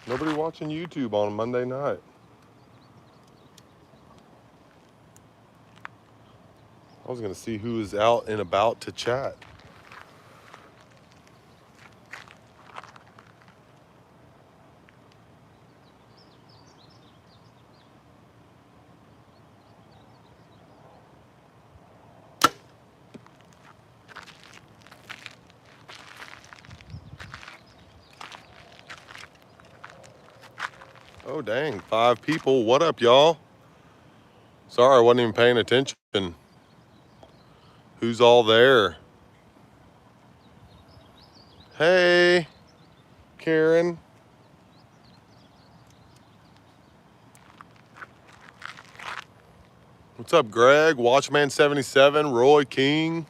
Nobody watching YouTube on a Monday night. I was gonna see who is out and about to chat. Oh dang, 5 people. What up, y'all? Sorry, I wasn't even paying attention. Who's all there? Hey, Karen. What's up, Greg? Watchman77, Roy King.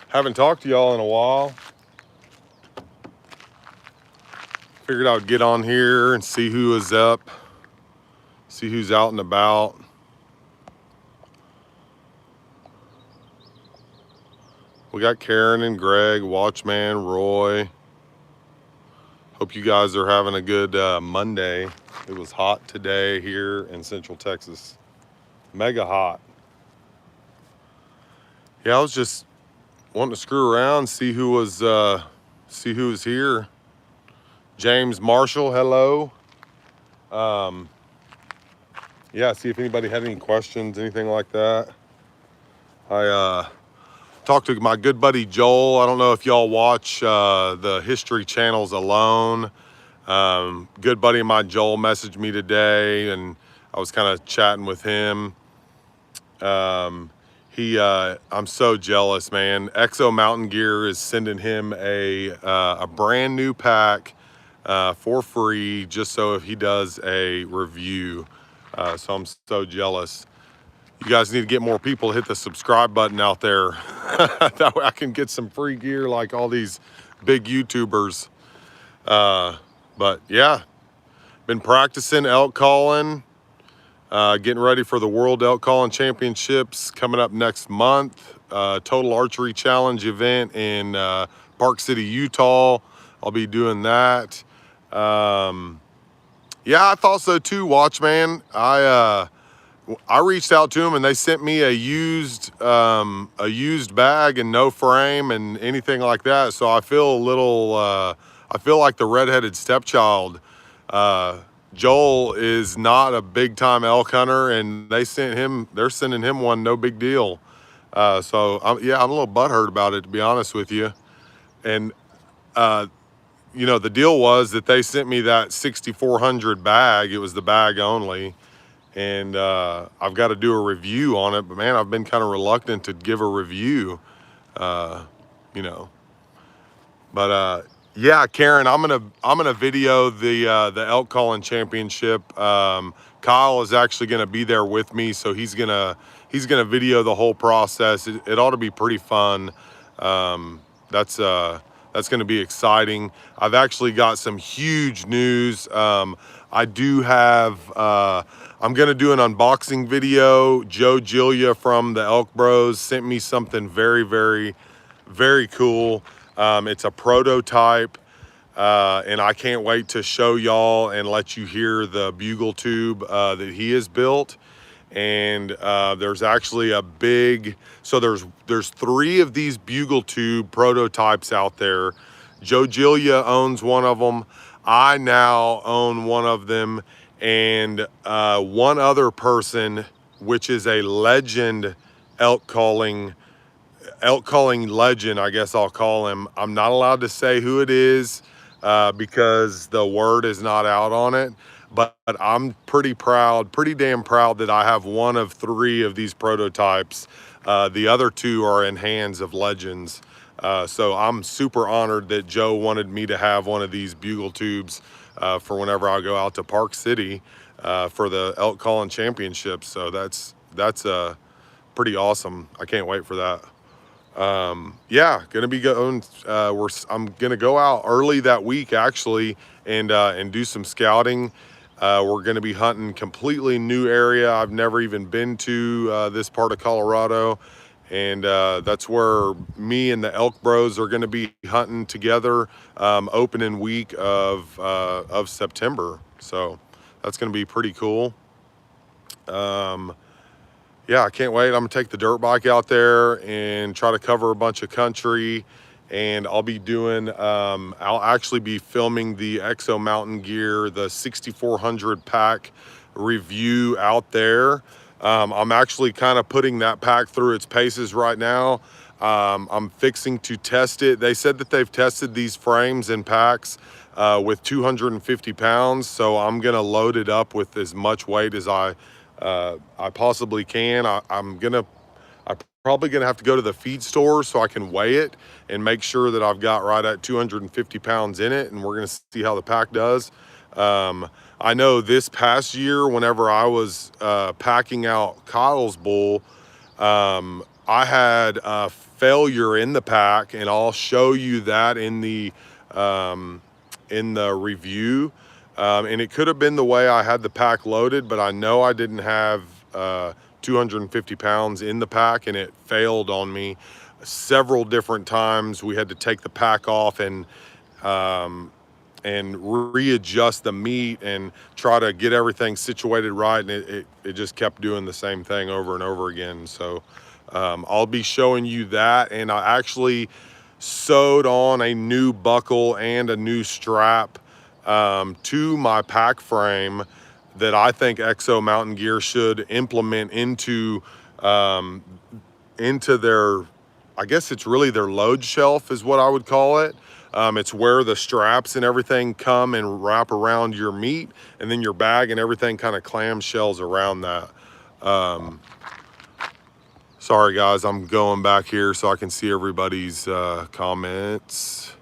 Haven't talked to y'all in a while. Figured I would get on here and see who is up, see who's out and about. We got Karen and Greg, Watchman, Roy. Hope you guys are having a good Monday. It was hot today here in Central Texas. Mega hot. Yeah, I was just wanting to screw around, see who was here. James Marshall, hello. Yeah, see if anybody had any questions, anything like that. I talked to my good buddy Joel. I don't know if y'all watch the History Channels alone. Good buddy of mine, Joel, messaged me today, and I was kind of chatting with him. I'm so jealous, man. Exo Mountain Gear is sending him a brand new pack for free, just so if he does a review. So I'm so jealous. You guys need to get more people to hit the subscribe button out there. That way I can get some free gear like all these big YouTubers. But yeah, been practicing elk calling, getting ready for the World Elk Calling Championships coming up next month. Total Archery Challenge event in Park City, Utah. I'll be doing that. Yeah, I thought so too, Watchman. I reached out to them and they sent me a used bag and no frame and anything like that. So I feel a little, I feel like the redheaded stepchild. Joel is not a big time elk hunter and they're sending him one, no big deal. So yeah, I'm a little butthurt about it, to be honest with you. And, you know, the deal was that they sent me that 6,400 bag. It was the bag only. And I've got to do a review on it, but man, I've been kind of reluctant to give a review, you know. But yeah, Karen, I'm gonna video the elk calling championship. Kyle is actually gonna be there with me, so he's gonna video the whole process. It ought to be pretty fun. That's gonna be exciting. I've actually got some huge news. I do have. I'm gonna do an unboxing video. Joe Gilia from the Elk Bros sent me something very, very, very cool. It's a prototype, and I can't wait to show y'all and let you hear the bugle tube that he has built. And there's actually a big, so there's 3 of these bugle tube prototypes out there. Joe Gilia owns one of them. I now own one of them, and one other person, which is a legend elk calling legend, I guess I'll call him. I'm not allowed to say who it is because the word is not out on it, but I'm pretty damn proud that I have one of 3 of these prototypes. The other 2 are in hands of legends. So I'm super honored that Joe wanted me to have one of these bugle tubes for whenever I go out to Park City for the elk calling championships. So that's pretty awesome. I can't wait for that. Yeah, gonna be going. I'm gonna go out early that week actually, and do some scouting. We're going to be hunting completely new area. I've never even been to this part of Colorado, and that's where me and the Elk Bros are going to be hunting together opening week of September. So that's going to be pretty cool. Yeah, I can't wait. I'm gonna take the dirt bike out there and try to cover a bunch of country. And I'll be doing, I'll actually be filming the Exo Mountain Gear, the 6400 pack review out there. I'm actually kind of putting that pack through its paces right now. I'm fixing to test it. They said that they've tested these frames and packs with 250 pounds. So I'm gonna load it up with as much weight as I possibly can. I'm probably gonna have to go to the feed store so I can weigh it and make sure that I've got right at 250 pounds in it, and we're gonna see how the pack does. I know this past year, whenever I was packing out Kyle's bull, I had a failure in the pack, and I'll show you that in the review. And it could have been the way I had the pack loaded, but I know I didn't have 250 pounds in the pack, and it failed on me several different times. We had to take the pack off and readjust the meat and try to get everything situated right, and it just kept doing the same thing over and over again. So I'll be showing you that, and I actually sewed on a new buckle and a new strap to my pack frame that I think Exo Mountain Gear should implement into their, I guess it's really their load shelf is what I would call it. It's where the straps and everything come and wrap around your meat, and then your bag and everything kind of clamshells around that. Sorry guys, I'm going back here so I can see everybody's comments.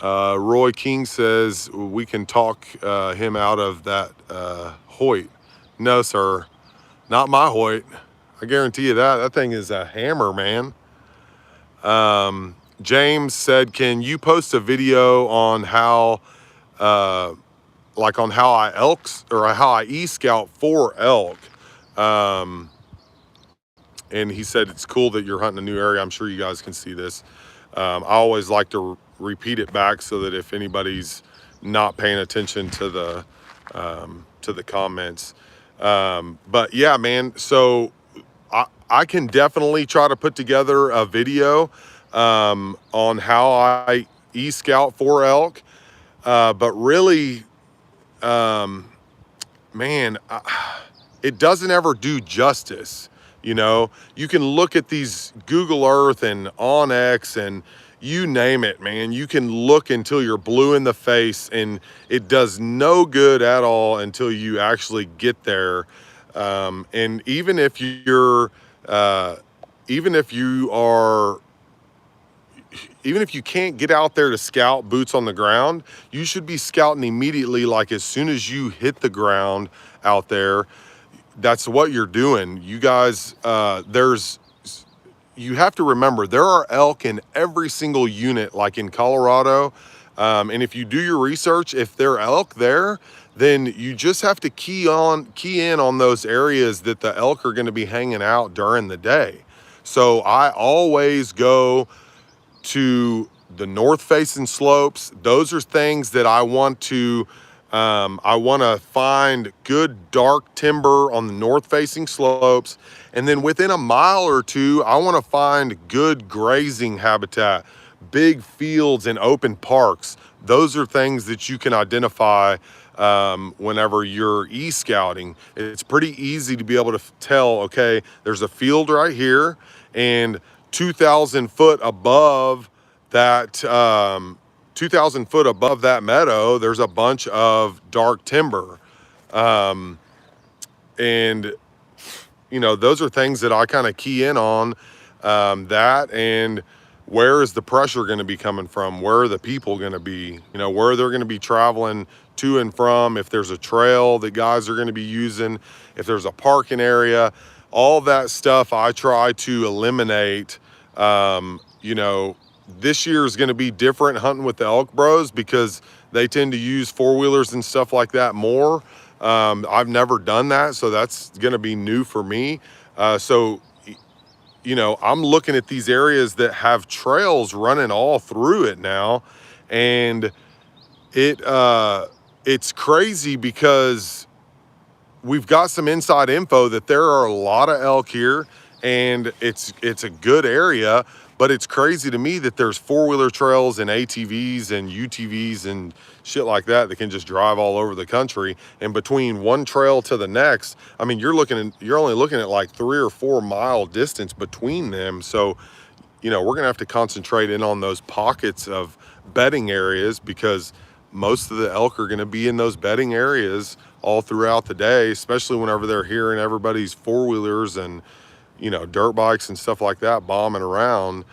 Roy King says we can talk him out of that Hoyt. No, sir, not my Hoyt. I guarantee you that thing is a hammer, man. James said, can you post a video on how, like on how I how I e-scout for elk? And he said, it's cool that you're hunting a new area. I'm sure you guys can see this. I always like to repeat it back so that if anybody's not paying attention to the comments. But yeah, man, so I can definitely try to put together a video on how I e-scout for elk. But really, man, it doesn't ever do justice. You know, you can look at these Google Earth and OnX and you name it, man. You can look until you're blue in the face, and it does no good at all until you actually get there. And even if you can't get out there to scout boots on the ground, you should be scouting immediately. Like as soon as you hit the ground out there, that's what you're doing. You guys, you have to remember there are elk in every single unit, like in Colorado. And if you do your research, if there are elk there, then you just have to key in on those areas that the elk are going to be hanging out during the day. So I always go to the north facing slopes. Those are things that I want to find good dark timber on the north facing slopes. And then within a mile or two, I want to find good grazing habitat, big fields and open parks. Those are things that you can identify whenever you're e-scouting. It's pretty easy to be able to tell, okay, there's a field right here, and 2,000 foot above that 2,000 foot above that meadow, there's a bunch of dark timber. And, you know, those are things that I kind of key in on, that, and where is the pressure going to be coming from? Where are the people going to be? You know, where they're going to be traveling to and from, if there's a trail that guys are going to be using, if there's a parking area, all that stuff I try to eliminate, you know, this year is going to be different hunting with the elk bros because they tend to use four-wheelers and stuff like that more. I've never done that, so that's going to be new for me. So, you know, I'm looking at these areas that have trails running all through it now, and it's crazy because we've got some inside info that there are a lot of elk here, and it's a good area, but it's crazy to me that there's four-wheeler trails and ATVs and UTVs and shit like that that can just drive all over the country. And between one trail to the next, I mean, you're only looking at like 3 or 4 mile distance between them. So, you know, we're gonna have to concentrate in on those pockets of bedding areas because most of the elk are gonna be in those bedding areas all throughout the day, especially whenever they're hearing everybody's four-wheelers and, you know, dirt bikes and stuff like that bombing around.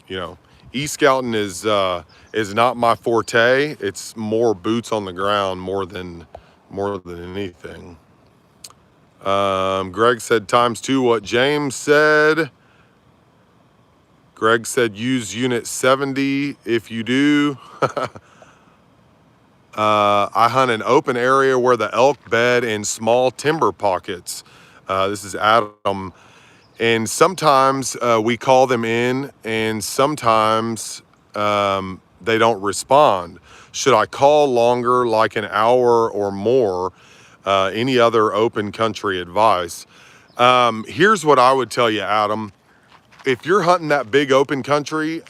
You know, e-scouting is not my forte. It's more boots on the ground more than anything. Greg said ×2 what James said. Greg said use unit 70 if you do. I hunt an open area where the elk bed in small timber pockets. This is Adam. And sometimes we call them in, and sometimes they don't respond. Should I call longer, like an hour or more? Any other open country advice? Here's what I would tell you, Adam. If you're hunting that big open country,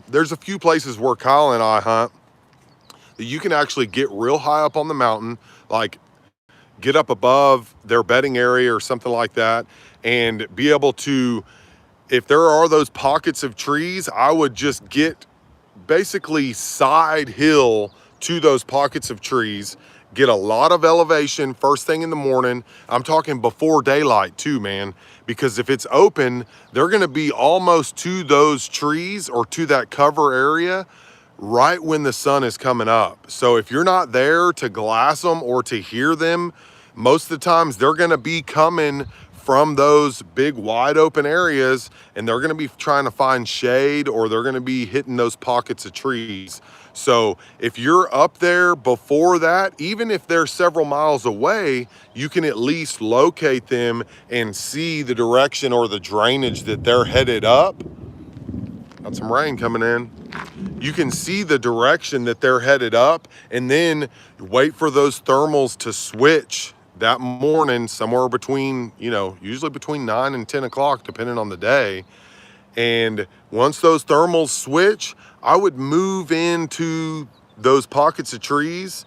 there's a few places where Kyle and I hunt that you can actually get real high up on the mountain, like get up above their bedding area or something like that, and be able to, if there are those pockets of trees, I would just get basically side hill to those pockets of trees, get a lot of elevation first thing in the morning. I'm talking before daylight too, man, because if it's open, they're gonna be almost to those trees or to that cover area right when the sun is coming up. So if you're not there to glass them or to hear them, most of the times they're gonna be coming from those big wide open areas, and they're gonna be trying to find shade, or they're gonna be hitting those pockets of trees. So if you're up there before that, even if they're several miles away, you can at least locate them and see the direction or the drainage that they're headed up. Got some rain coming in. You can see the direction that they're headed up, and then wait for those thermals to switch that morning, somewhere between, you know, usually between 9 and 10 o'clock, depending on the day. And once those thermals switch, I would move into those pockets of trees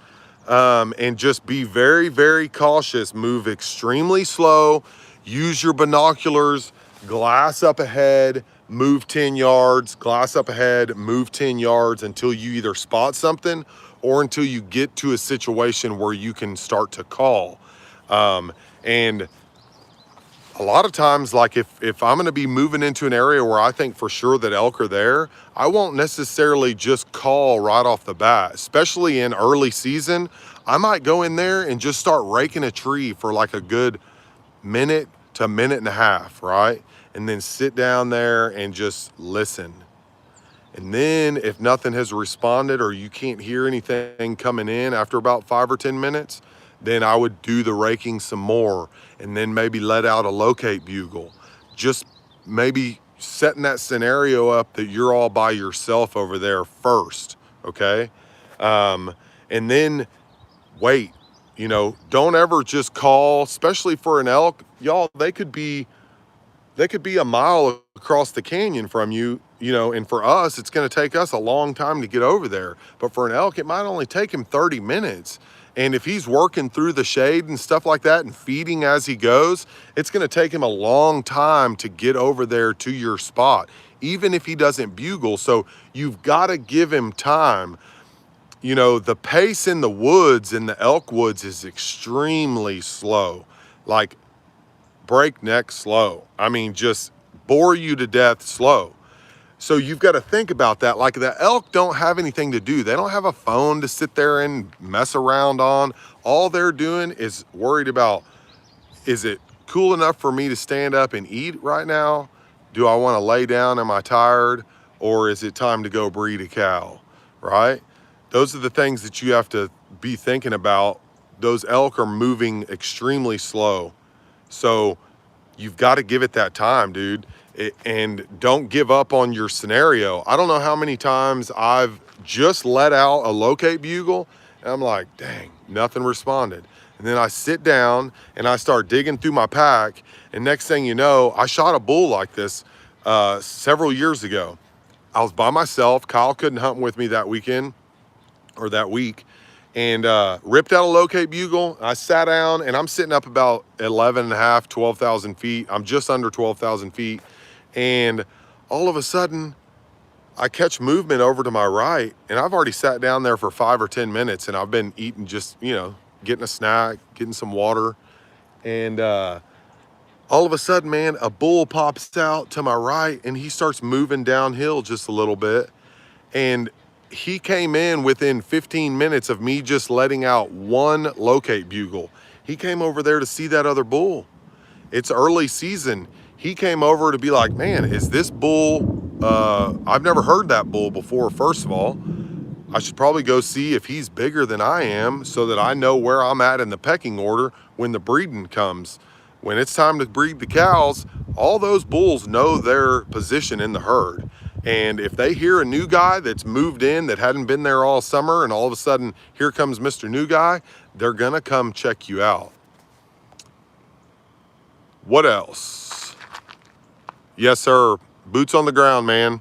and just be very, very cautious. Move extremely slow. Use your binoculars, glass up ahead, move 10 yards, glass up ahead, move 10 yards until you either spot something or until you get to a situation where you can start to call. And a lot of times, like if I'm gonna be moving into an area where I think for sure that elk are there, I won't necessarily just call right off the bat, especially in early season. I might go in there and just start raking a tree for like a good minute to minute and a half, right? And then sit down there and just listen. And then if nothing has responded or you can't hear anything coming in after about 5 or 10 minutes, then I would do the raking some more, and then maybe let out a locate bugle. Just maybe setting that scenario up that you're all by yourself over there first, okay? And then wait, you know, don't ever just call, especially for an elk. Y'all, they could be a mile across the canyon from you, you know, and for us, it's gonna take us a long time to get over there. But for an elk, it might only take him 30 minutes. And if he's working through the shade and stuff like that and feeding as he goes, it's gonna take him a long time to get over there to your spot, even if he doesn't bugle. So you've gotta give him time. You know, the pace in the woods, in the elk woods, is extremely slow, like breakneck slow. I mean, just bore you to death slow. So you've got to think about that. Like, the elk don't have anything to do. They don't have a phone to sit there and mess around on. All they're doing is worried about, is it cool enough for me to stand up and eat right now? Do I want to lay down? Am I tired? Or is it time to go breed a cow, right? Those are the things that you have to be thinking about. Those elk are moving extremely slow. So you've got to give it that time, dude. And don't give up on your scenario. I don't know how many times I've just let out a locate bugle and I'm like, dang, nothing responded. And then I sit down and I start digging through my pack. And next thing you know, I shot a bull like this several years ago. I was by myself. Kyle couldn't hunt with me that weekend or that week, and ripped out a locate bugle. I sat down and I'm sitting up about 11 and a half, 12,000 feet. I'm just under 12,000 feet. And all of a sudden I catch movement over to my right, and I've already sat down there for 5 or 10 minutes and I've been eating, just, you know, getting a snack, getting some water. And all of a sudden, man, a bull pops out to my right and he starts moving downhill just a little bit. And he came in within 15 minutes of me just letting out one locate bugle. He came over there to see that other bull. It's early season. He came over to be like, man, is this bull, I've never heard that bull before, first of all. I should probably go see if he's bigger than I am so that I know where I'm at in the pecking order when the breeding comes. When it's time to breed the cows, all those bulls know their position in the herd. And if they hear a new guy that's moved in that hadn't been there all summer, and all of a sudden, here comes Mr. New Guy, they're gonna come check you out. What else? Yes, sir. Boots on the ground, man.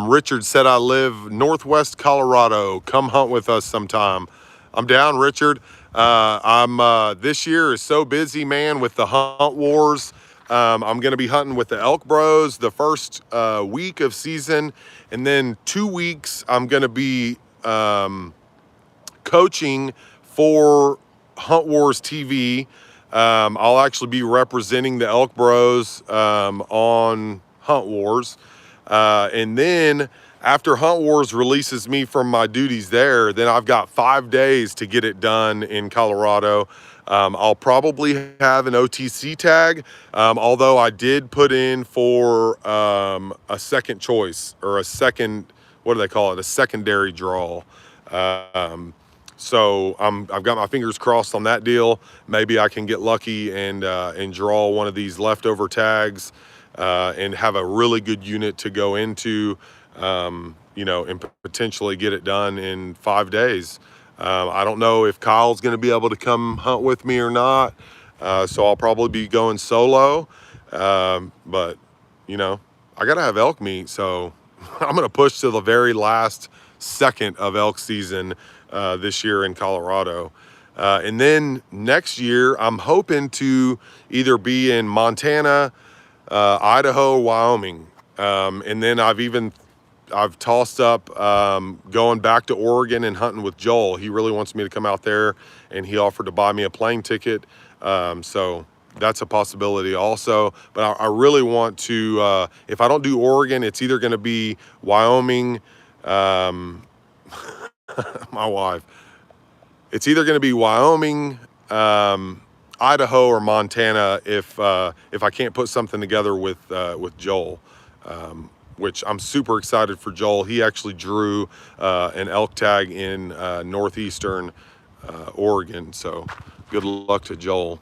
Richard said, I live Northwest Colorado. Come hunt with us sometime. I'm down, Richard. This year is so busy, man, with the hunt wars. I'm going to be hunting with the Elk Bros the first week of season. And then 2 weeks, I'm going to be coaching for Hunt Wars TV. I'll actually be representing the Elk Bros on Hunt Wars. And then after Hunt Wars releases me from my duties there, then I've got 5 days to get it done in Colorado. I'll probably have an OTC tag, although I did put in for a second choice, or a second, what do they call it? A secondary draw. So I've got my fingers crossed on that deal. Maybe I can get lucky and draw one of these leftover tags. And have a really good unit to go into, you know, and potentially get it done in 5 days. I don't know if Kyle's going to be able to come hunt with me or not, so I'll probably be going solo. But, you know, I got to have elk meat, so I'm going to push to the very last second of elk season this year in Colorado. And then next year, I'm hoping to either be in Montana, Idaho, Wyoming. And then I've tossed up going back to Oregon and hunting with Joel. He really wants me to come out there, and he offered to buy me a plane ticket. So that's a possibility also. But I really want to, if I don't do Oregon, it's either going to be Wyoming, my wife. It's either going to be Wyoming, Idaho, or Montana if I can't put something together with Joel, which I'm super excited for Joel. He actually drew an elk tag in northeastern Oregon, so good luck to Joel.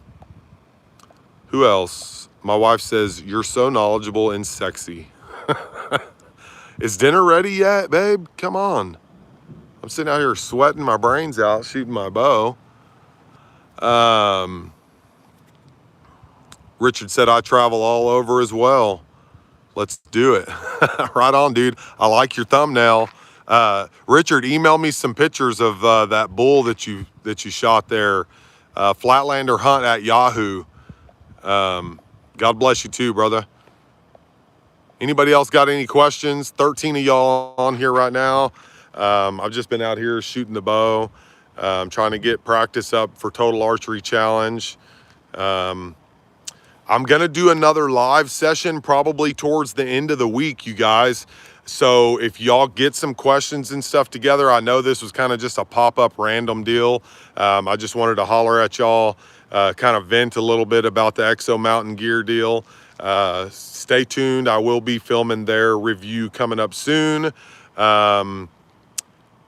Who else? My wife says, you're so knowledgeable and sexy. Is dinner ready yet, babe? Come on. I'm sitting out here sweating my brains out, shooting my bow. Richard said, I travel all over as well. Let's do it. Right on, dude. I like your thumbnail. Richard, email me some pictures of that bull that you shot there. Flatlander Hunt at Yahoo. God bless you too, brother. Anybody else got any questions? 13 of y'all on here right now. I've just been out here shooting the bow. Trying to get practice up for Total Archery Challenge. I'm going to do another live session probably towards the end of the week, you guys. So if y'all get some questions and stuff together, I know this was kind of just a pop-up random deal. I just wanted to holler at y'all, kind of vent a little bit about the Exo Mountain Gear deal. Stay tuned. I will be filming their review coming up soon.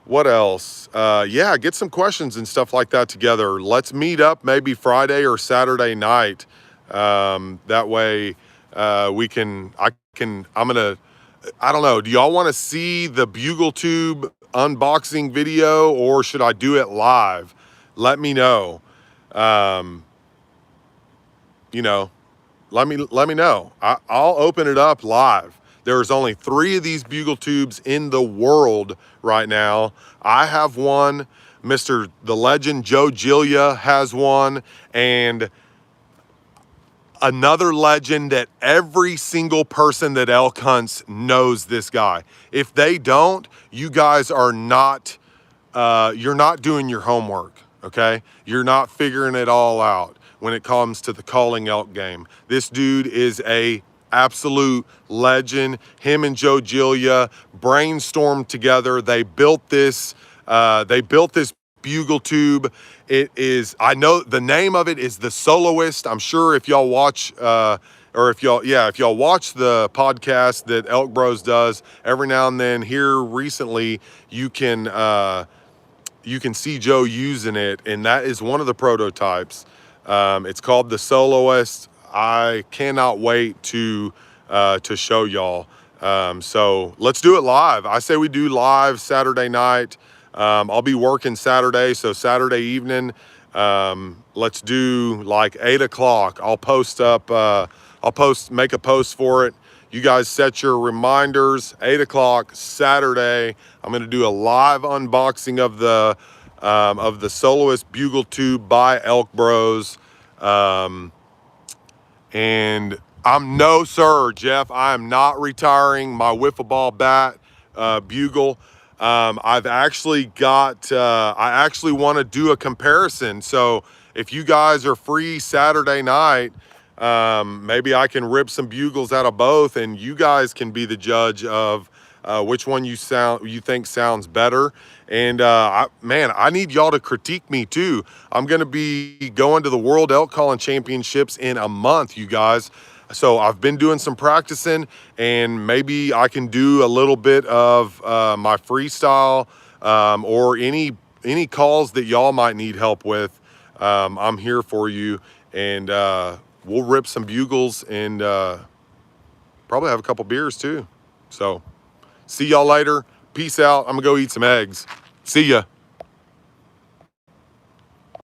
What else? Yeah, get some questions and stuff like that together. Let's meet up maybe Friday or Saturday night. That way I don't know. Do y'all want to see the Bugle Tube unboxing video, or should I do it live? Let me know. You know, let me know. I'll open it up live. There's only 3 of these Bugle Tubes in the world right now. I have one. The legend Joe Giglia has one, and another legend that every single person that elk hunts knows this guy. If they don't, you guys are not, you're not doing your homework, okay? You're not figuring it all out when it comes to the calling elk game. This dude is a absolute legend. Him and Joe Giglia brainstormed together. They built this Bugle Tube. It is, I know the name of it is the Soloist. I'm sure if y'all watch, if y'all watch the podcast that Elk Bros does every now and then, here recently, you can see Joe using it, and that is one of the prototypes. It's called the Soloist. I cannot wait to show y'all. So let's do it live. I say we do live Saturday night. I'll be working Saturday, so Saturday evening, let's do like 8 o'clock. I'll make a post for it. You guys set your reminders, 8 o'clock Saturday. I'm gonna do a live unboxing of the Soloist Bugle Tube by Elk Bros. And no, sir, Jeff, I am not retiring my wiffle ball bat bugle. I've actually got, I actually want to do a comparison. So if you guys are free Saturday night, maybe I can rip some bugles out of both, and you guys can be the judge of which one you think sounds better. And man, I need y'all to critique me too. I'm going to be going to the World Elk Calling Championships in a month, you guys. So I've been doing some practicing, and maybe I can do a little bit of my freestyle or any calls that y'all might need help with. I'm here for you, and we'll rip some bugles and probably have a couple beers too. So see y'all later. Peace out. I'm gonna go eat some eggs. See ya.